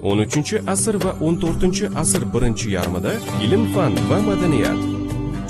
13-asr va 14-asr birinchi yarmida ilm-fan va madaniyat.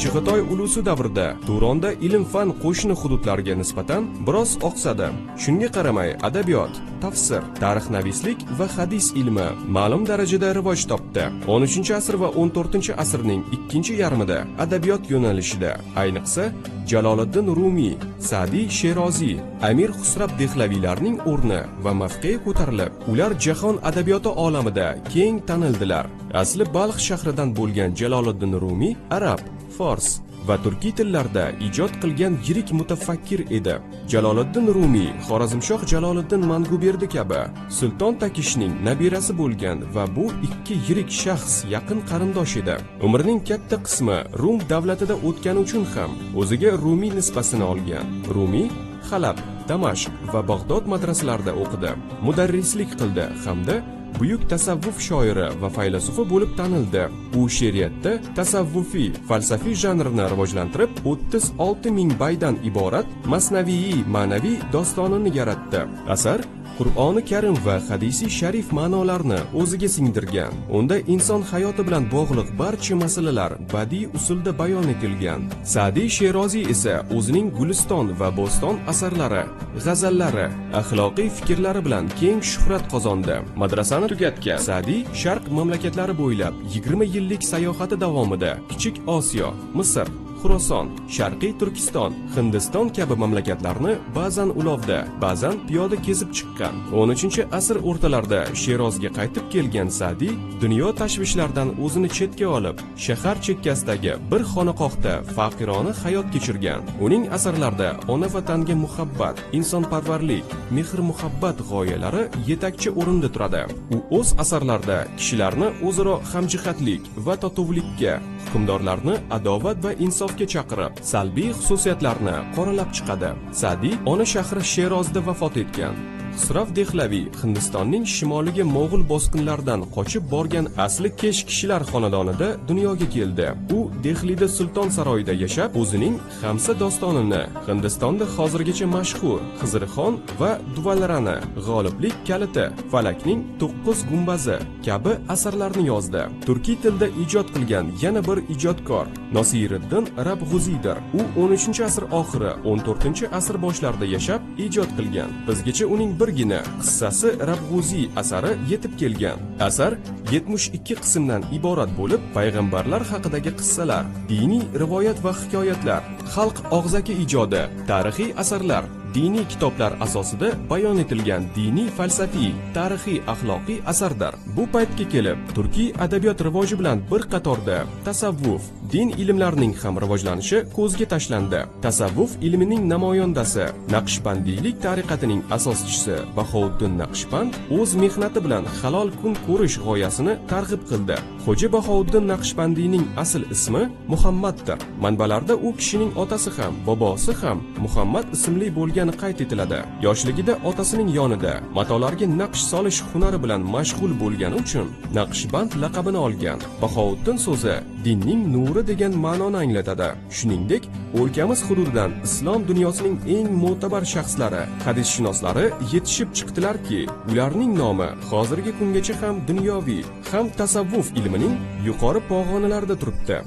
Chig'atoy ulusi davrida Turonda ilm-fan qo'shni hududlarga nisbatan biroz oqsadi. Shunga qaramay, adabiyot, tafsir, tarixnavislik va hadis ilmi ma'lum darajada rivoj topdi. 13-asr va 14-asrning ikkinchi yarmida adabiyot yo'nalishida, ayniqsa Jaloliddin Rumiy, Sa'diy Sheroziy, Amir Xusrav Dehlaviylarning o'rni va mavqei ko'tarilib, ular jahon adabiyoti olamida keng tanildilar. Asli Balx shahridan bo'lgan Jaloliddin Rumiy arab, fors va turkiy tillarda ijod qilgan yirik mutafakkir edi. Jaloliddin Rumiy Xorazmshoh Jaloliddin Manguberdi kabi Sulton Takishning nabirasi bo'lgan va bu ikki yirik shaxs yaqin qarindosh edi. Umrining katta qismi Rum davlatida o'tgani uchun ham o'ziga Rumiy nisbasini olgan. Rumiy Halab, Damashq va Bag'dod madrasalarida o'qidi, mudarrislik qildi hamda buyuk tasavvuf shoiri va faylasufi bo'lib tanildi. U she'riyatda tasavvufiy, falsafiy janrni rivojlantirib, 36 ming baydan iborat masnaviy ma'naviy dostonini yaratdi. Asar Qur'oni Karim va hadisi sharif ma'nolarini o'ziga singdirgan. Unda inson hayoti bilan bog'liq barcha masalalar badiiy usulda bayon etilgan. Sa'diy Sheroziy esa o'zining Guliston va Bo'ston asarlari, g'azallari, axloqiy fikrlari bilan keng shuhrat qozondi. Madrasani tugatgan Sa'diy Sharq mamlakatlari bo'ylab 20 yillik sayohati davomida Kichik Osiyo, Misr, Xuroson, Sharqiy Turkiston, Hindiston kabi mamlakatlarni ba'zan ulovda, ba'zan piyoda kezib chiqqan. 13-asr o'rtalarida Sherozga qaytib kelgan Sa'diy dunyo tashvishlaridan o'zini chetga olib, shahar chekkasidagi bir xonaqohda faqirona hayot kechirgan. Uning asarlarida ona vatanga muhabbat, insonparvarlik, mehr-muhabbat g'oyalari yetakchi o'rinda turadi. U o'z asarlarida kishilarni o'zaro hamjihatlik va totuvlikka, hukmdorlarni adovat va insofga chaqirib, salbiy xususiyatlarni qoralab chiqadi. Sa'diy ona shahri Sherozda vafot etgan. Xusrav Dehlaviy Hindistonning shimoliga Mo'g'ul bosqinlaridan qochib borgan asli kesh kishilar xonadonida dunyoga keldi. U Dehlida Sulton saroyida yashab, o'zining Xamsa dostonini, Hindistonda hozirgacha mashhur Xizrxon va Duvalarani, G'oliblik kaliti, Falakning 9 gumbazi kabi asarlarni yozdi. Turkiy tilda ijod qilgan yana bir ijodkor Nosiriddin Rabg'uziydir. U 13-asr oxiri, 14-asr boshlarida yashab, ijod qilgan. Bizgacha uning birgina qissasi Rabg'uziy asari yetib kelgan. Asar 72 qismdan iborat bo'lib, payg'ambarlar haqidagi qissalar, diniy rivoyat va hikoyatlar, xalq og'zaki ijodi, tarixiy asarlar, diniy kitoblar asosida bayon etilgan diniy, falsafiy, tarixiy, axloqiy asardir. Bu paytga kelib, turkiy adabiyot rivoji bilan bir qatorda tasavvuf, din ilmlarining ham rivojlanishi ko'zga tashlandi. Tasavvuf ilmining namoyandasi, Naqshbandiylik tariqatining asoschisi Bahovuddin Naqshband o'z mehnati bilan halol kun ko'rish g'oyasini targ'ib qildi. Xo'ja Bahovuddin Naqshbandiyning asl ismi Muhammaddir. Manbalarda u kishining otasi ham, bobosi ham Muhammad ismli bo'lgan qayd etiladi. Yoshligida otasining yonida matolarga naqsh solish hunari bilan mashg'ul bo'lgani uchun Naqshband laqabini olgan. Bahovuddin so'zi dinning nuri degan ma'noni anglatadi. Shuningdek, o'lkamiz hududidan islom dunyosining eng mo'tabar shaxslari, hadisshunoslari yetishib chiqdilarki, ularning nomi hozirgi kungacha ham dunyoviy, ham tasavvuf ilmining yuqori pog'onalarida turibdi.